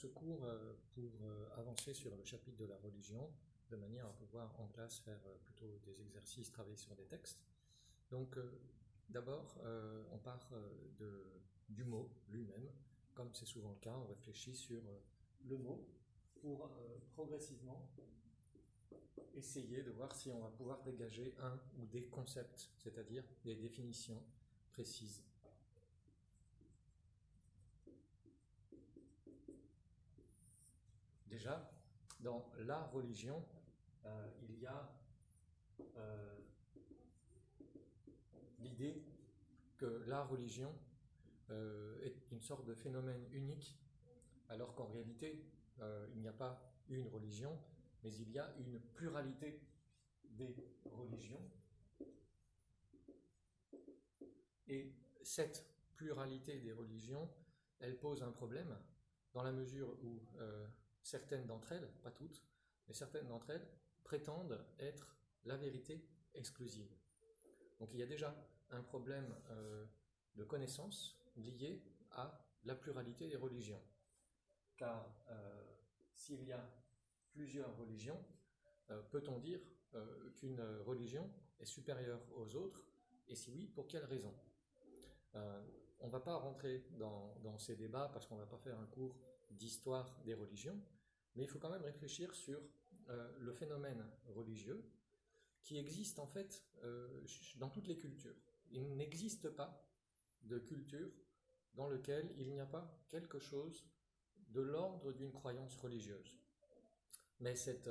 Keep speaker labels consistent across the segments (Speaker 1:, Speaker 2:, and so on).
Speaker 1: ce cours pour avancer sur le chapitre de la religion, de manière à pouvoir en classe faire plutôt des exercices, travailler sur des textes. Donc d'abord, on part du mot lui-même. Comme c'est souvent le cas, on réfléchit sur le mot pour progressivement essayer de voir si on va pouvoir dégager un ou des concepts, c'est-à-dire des définitions précises. Déjà, dans la religion, il y a l'idée que la religion est une sorte de phénomène unique, alors qu'en réalité, il n'y a pas une religion, mais il y a une pluralité des religions. Et cette pluralité des religions, elle pose un problème, dans la mesure où certaines d'entre elles, pas toutes, mais certaines d'entre elles prétendent être la vérité exclusive. Donc il y a déjà un problème de connaissance lié à la pluralité des religions. Car s'il y a plusieurs religions, peut-on dire qu'une religion est supérieure aux autres? Et si oui, pour quelle raison? On ne va pas rentrer dans ces débats parce qu'on ne va pas faire un cours d'histoire des religions, mais il faut quand même réfléchir sur le phénomène religieux qui existe en fait dans toutes les cultures. Il n'existe pas de culture dans laquelle il n'y a pas quelque chose de l'ordre d'une croyance religieuse. Mais cette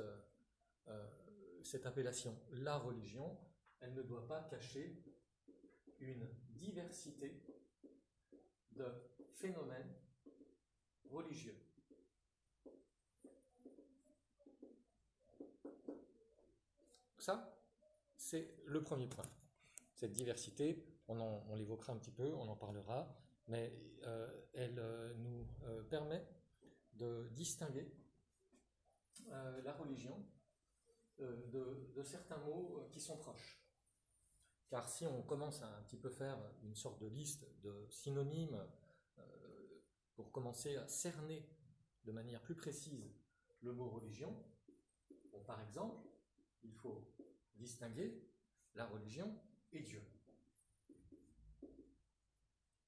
Speaker 1: appellation, la religion, elle ne doit pas cacher une diversité de phénomènes religieux. Ça, c'est le premier point. Cette diversité, on l'évoquera un petit peu, on en parlera, mais elle nous permet de distinguer la religion de certains mots qui sont proches. Car si on commence à un petit peu faire une sorte de liste de synonymes pour commencer à cerner de manière plus précise le mot religion, bon, par exemple, il faut distinguer la religion et Dieu.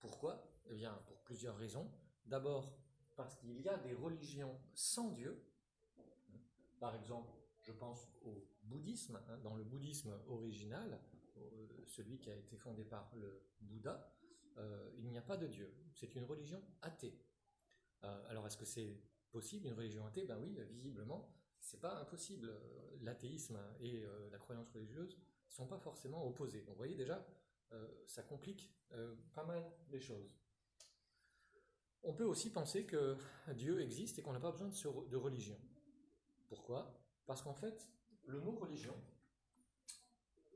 Speaker 1: Pourquoi? Eh bien, pour plusieurs raisons. D'abord, parce qu'il y a des religions sans Dieu. Par exemple, je pense au bouddhisme. Dans le bouddhisme original, celui qui a été fondé par le Bouddha, il n'y a pas de Dieu. C'est une religion athée. Alors, est-ce que c'est possible, une religion athée? Ben oui, visiblement, c'est pas impossible. L'athéisme et la croyance religieuse ne sont pas forcément opposés. Donc, vous voyez déjà, ça complique pas mal les choses. On peut aussi penser que Dieu existe et qu'on n'a pas besoin de religion. Pourquoi? Parce qu'en fait, le mot religion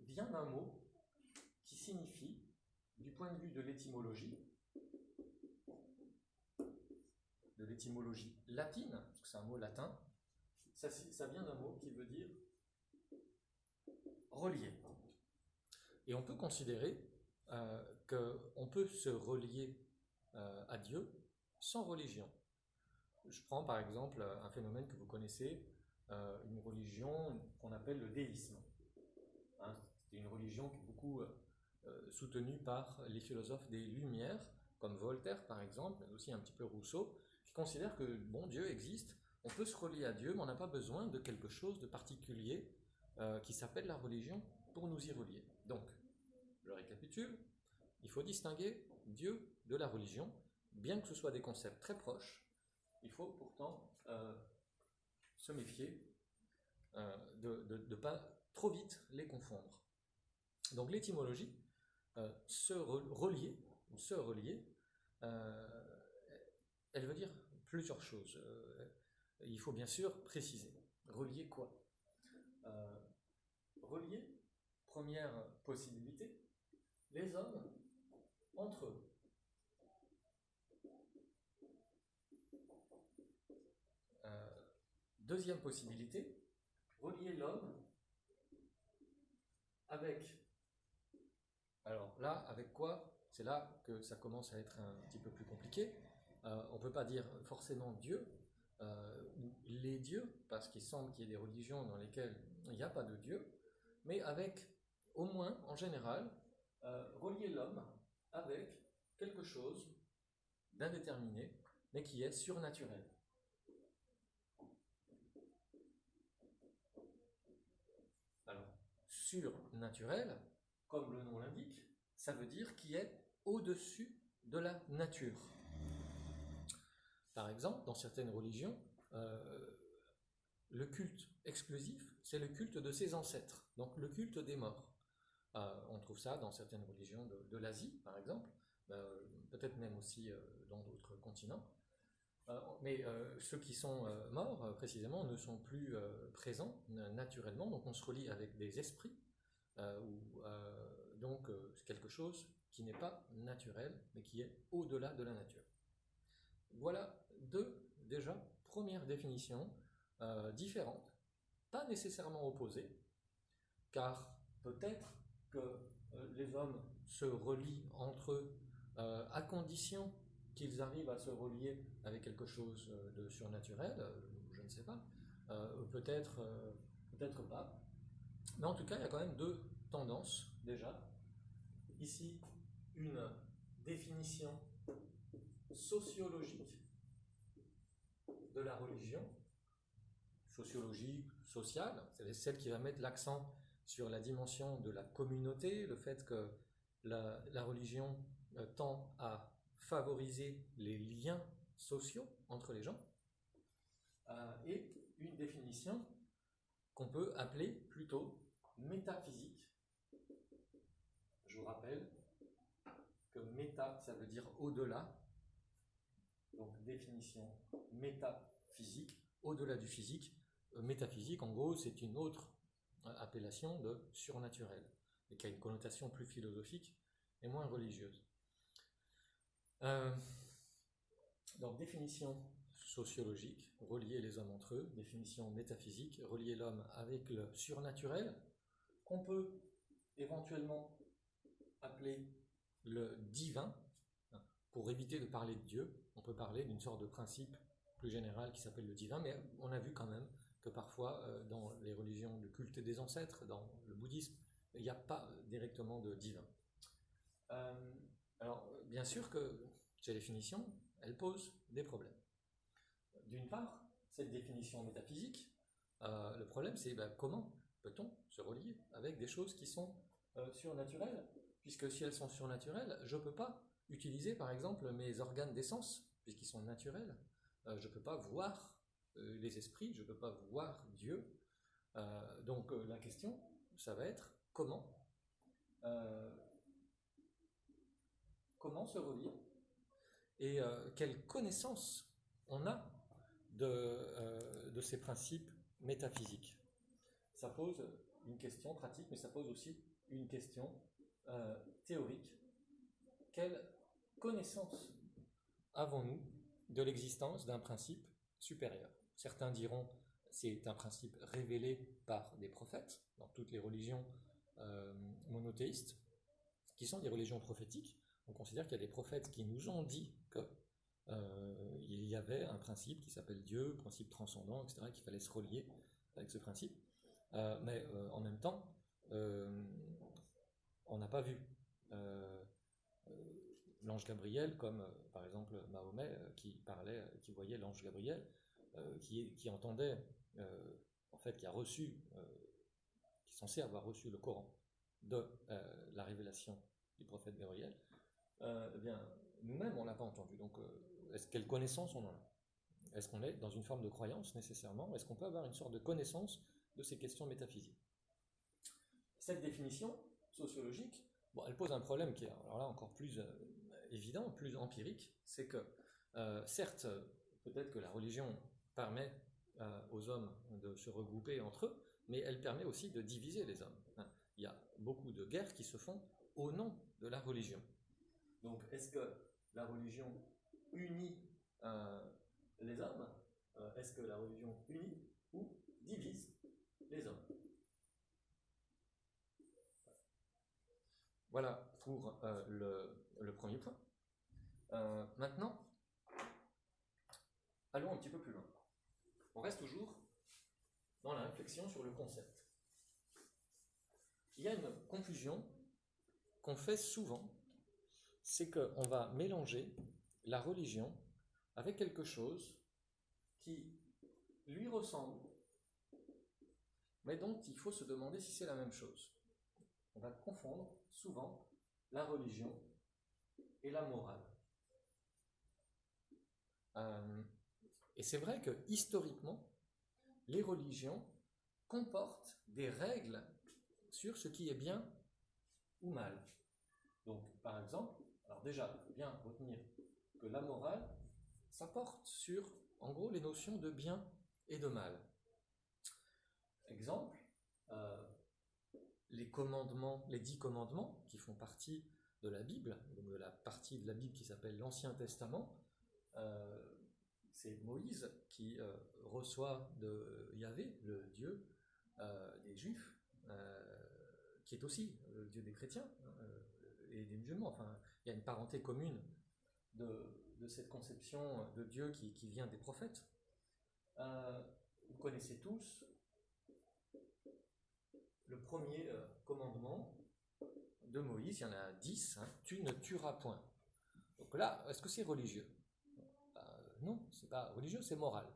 Speaker 1: vient d'un mot qui signifie, du point de vue de l'étymologie latine, parce que c'est un mot latin, ça vient d'un mot qui veut dire relier. Et on peut considérer qu'on peut se relier à Dieu sans religion. Je prends par exemple un phénomène que vous connaissez, une religion qu'on appelle le déisme. C'est une religion qui est beaucoup soutenue par les philosophes des Lumières, comme Voltaire par exemple, mais aussi un petit peu Rousseau, qui considèrent que bon, Dieu existe, on peut se relier à Dieu, mais on n'a pas besoin de quelque chose de particulier qui s'appelle la religion pour nous y relier. Donc, je récapitule, il faut distinguer Dieu de la religion, bien que ce soit des concepts très proches, il faut pourtant se méfier de ne pas trop vite les confondre. Donc l'étymologie, se relier, elle veut dire plusieurs choses. Il faut bien sûr préciser. Relier quoi? Relier, première possibilité, les hommes entre eux. Deuxième possibilité, relier l'homme avec. Alors là, avec quoi? C'est là que ça commence à être un petit peu plus compliqué. On ne peut pas dire forcément Dieu, ou les dieux, parce qu'il semble qu'il y ait des religions dans lesquelles il n'y a pas de dieu, mais avec, au moins, en général, relier l'homme avec quelque chose d'indéterminé, mais qui est surnaturel. Alors, surnaturel, comme le nom l'indique, ça veut dire qui est au-dessus de la nature. Par exemple, dans certaines religions, le culte exclusif, c'est le culte de ses ancêtres, donc le culte des morts. On trouve ça dans certaines religions de l'Asie, par exemple, peut-être même aussi dans d'autres continents. Mais ceux qui sont morts, précisément, ne sont plus présents naturellement, donc on se relie avec des esprits, donc c'est quelque chose qui n'est pas naturel, mais qui est au-delà de la nature. Voilà déjà, premières définitions différentes, pas nécessairement opposées, car peut-être que les hommes se relient entre eux à condition qu'ils arrivent à se relier avec quelque chose de surnaturel, je ne sais pas, peut-être pas, mais en tout cas il y a quand même deux tendances déjà. Ici, une définition sociologique de la religion, sociologie sociale, c'est celle qui va mettre l'accent sur la dimension de la communauté, le fait que la religion tend à favoriser les liens sociaux entre les gens, et une définition qu'on peut appeler plutôt métaphysique. Je vous rappelle que méta, ça veut dire au-delà, donc définition métaphysique, au-delà du physique. Métaphysique, en gros, c'est une autre appellation de surnaturel, et qui a une connotation plus philosophique et moins religieuse. Donc définition sociologique, relier les hommes entre eux, définition métaphysique, relier l'homme avec le surnaturel, qu'on peut éventuellement appeler le divin. Pour éviter de parler de Dieu, on peut parler d'une sorte de principe plus général qui s'appelle le divin, mais on a vu quand même que parfois dans les religions de culte des ancêtres, dans le bouddhisme, il n'y a pas directement de divin. Alors bien sûr que ces définitions, elles posent des problèmes. D'une part, cette définition métaphysique, le problème c'est comment peut-on se relier avec des choses qui sont surnaturelles, puisque si elles sont surnaturelles, je ne peux pas utiliser par exemple mes organes d'essence, puisqu'ils sont naturels. Je ne peux pas voir les esprits, je ne peux pas voir Dieu. Donc la question, ça va être comment se relier et quelle connaissance on a de ces principes métaphysiques. Ça pose une question pratique, mais ça pose aussi une question théorique. Quelle connaissance avons-nous de l'existence d'un principe supérieur? Certains diront c'est un principe révélé par des prophètes, dans toutes les religions monothéistes, qui sont des religions prophétiques. On considère qu'il y a des prophètes qui nous ont dit qu'il y avait un principe qui s'appelle Dieu, principe transcendant, etc., qu'il fallait se relier avec ce principe. Mais en même temps, on n'a pas vu l'ange Gabriel comme par exemple Mahomet qui voyait l'ange Gabriel, qui entendait, en fait, qui est censé avoir reçu le Coran de la révélation du prophète Gabriel. Eh bien, nous-mêmes, on ne l'a pas entendu. Donc, quelle connaissance on en a? Est-ce qu'on est dans une forme de croyance nécessairement? Est-ce qu'on peut avoir une sorte de connaissance de ces questions métaphysiques? Cette définition sociologique, elle pose un problème qui est alors là encore plus évident, plus empirique, c'est que certes, peut-être que la religion permet aux hommes de se regrouper entre eux, mais elle permet aussi de diviser les hommes. Il y a beaucoup de guerres qui se font au nom de la religion. Donc, est-ce que la religion unit les hommes? Est-ce que la religion unit ou divise les hommes? Voilà pour le premier point. Maintenant, allons un petit peu plus loin. on reste toujours dans la réflexion sur le concept. Il y a une confusion qu'on fait souvent, c'est qu'on va mélanger la religion avec quelque chose qui lui ressemble, mais dont il faut se demander si c'est la même chose. On va confondre souvent la religion et la morale. Et c'est vrai que historiquement, les religions comportent des règles sur ce qui est bien ou mal. Donc, par exemple, alors déjà, il faut bien retenir que la morale, ça porte sur, en gros, les notions de bien et de mal. Exemple, les commandements, les 10 commandements qui font partie de la Bible, donc de la partie de la Bible qui s'appelle l'Ancien Testament, c'est Moïse qui reçoit de Yahvé, le Dieu des Juifs, qui est aussi le Dieu des chrétiens et des musulmans. Enfin, il y a une parenté commune de cette conception de Dieu qui vient des prophètes. Vous connaissez tous le premier commandement de Moïse, il y en a 10, hein, tu ne tueras point. Donc là, est-ce que c'est religieux ? Non, c'est pas religieux, c'est moral.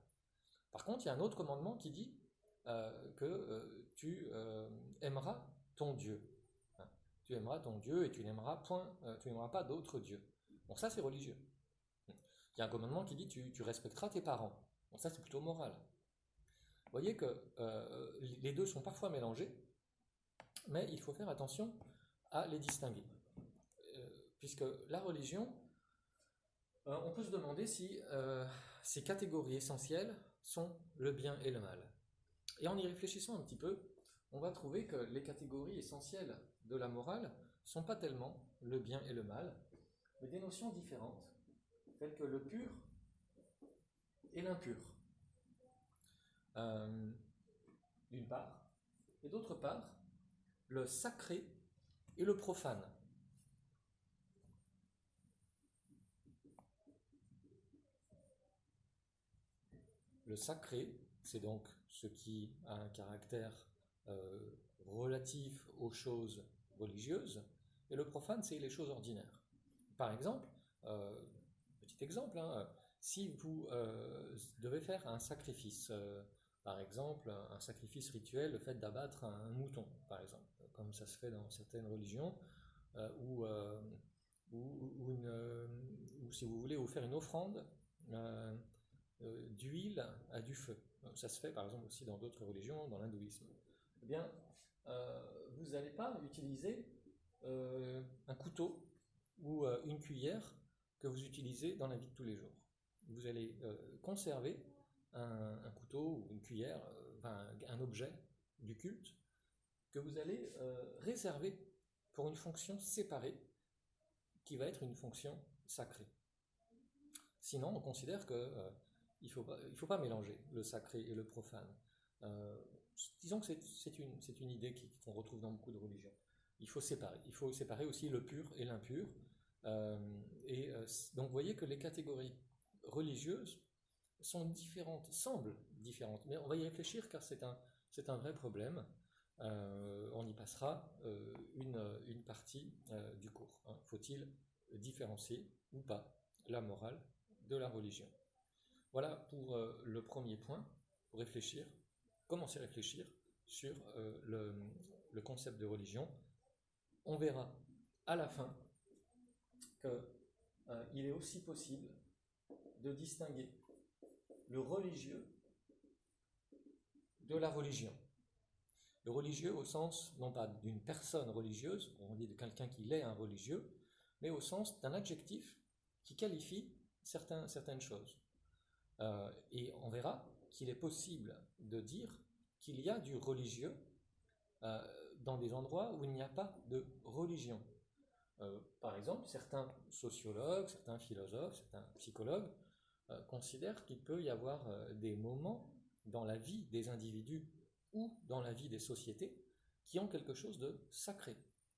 Speaker 1: Par contre, il y a un autre commandement qui dit que tu aimeras ton Dieu. Hein, tu aimeras ton Dieu et tu n'aimeras pas d'autres dieux. Bon, ça c'est religieux. Il y a un commandement qui dit tu respecteras tes parents. Bon, ça c'est plutôt moral. Vous voyez que les deux sont parfois mélangés, mais il faut faire attention à les distinguer. Puisque la religion, on peut se demander si ces catégories essentielles sont le bien et le mal. Et en y réfléchissant un petit peu, on va trouver que les catégories essentielles de la morale ne sont pas tellement le bien et le mal, mais des notions différentes, telles que le pur et l'impur. D'une part, et d'autre part, le sacré et le profane. Le sacré, c'est donc ce qui a un caractère relatif aux choses religieuses, et le profane, c'est les choses ordinaires. Par exemple, petit exemple, hein, si vous devez faire un sacrifice, par exemple un sacrifice rituel, le fait d'abattre un mouton, par exemple, comme ça se fait dans certaines religions, ou si vous voulez vous faire une offrande d'huile à du feu. Ça se fait par exemple aussi dans d'autres religions, dans l'hindouisme. Eh bien, vous n'allez pas utiliser un couteau ou une cuillère que vous utilisez dans la vie de tous les jours. Vous allez conserver un couteau ou une cuillère, un objet du culte que vous allez réserver pour une fonction séparée qui va être une fonction sacrée. Sinon, on considère que il faut pas mélanger le sacré et le profane. Disons que c'est une idée qu'on retrouve dans beaucoup de religions. Il faut séparer aussi le pur et l'impur. Donc vous voyez que les catégories religieuses sont différentes, semblent différentes, mais on va y réfléchir car c'est un vrai problème. On y passera une partie du cours. Hein. Faut-il différencier ou pas la morale de la religion? Voilà pour le premier point, pour réfléchir, commencer à réfléchir sur le concept de religion. On verra à la fin qu'il est aussi possible de distinguer le religieux de la religion. Le religieux au sens, non pas d'une personne religieuse, on dit de quelqu'un qui est un religieux, mais au sens d'un adjectif qui qualifie certaines choses. Et on verra qu'il est possible de dire qu'il y a du religieux dans des endroits où il n'y a pas de religion. Par exemple, certains sociologues, certains philosophes, certains psychologues considèrent qu'il peut y avoir des moments dans la vie des individus ou dans la vie des sociétés qui ont quelque chose de sacré.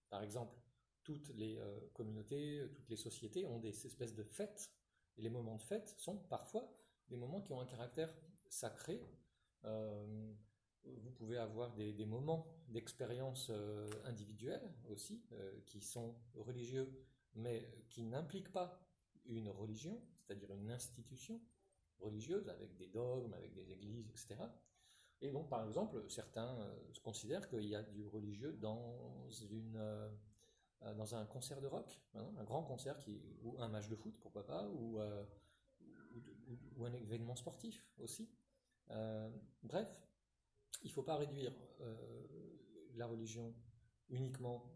Speaker 1: Par exemple, toutes les communautés, toutes les sociétés ont des espèces de fêtes, et les moments de fête sont parfois des moments qui ont un caractère sacrés. Vous pouvez avoir des moments d'expérience individuelle aussi, qui sont religieux, mais qui n'impliquent pas une religion, c'est-à-dire une institution religieuse avec des dogmes, avec des églises, etc. Et donc, par exemple, certains considèrent qu'il y a du religieux dans un concert de rock, hein, un grand concert ou un match de foot, pourquoi pas, ou un événement sportif aussi. Bref, il ne faut pas réduire la religion uniquement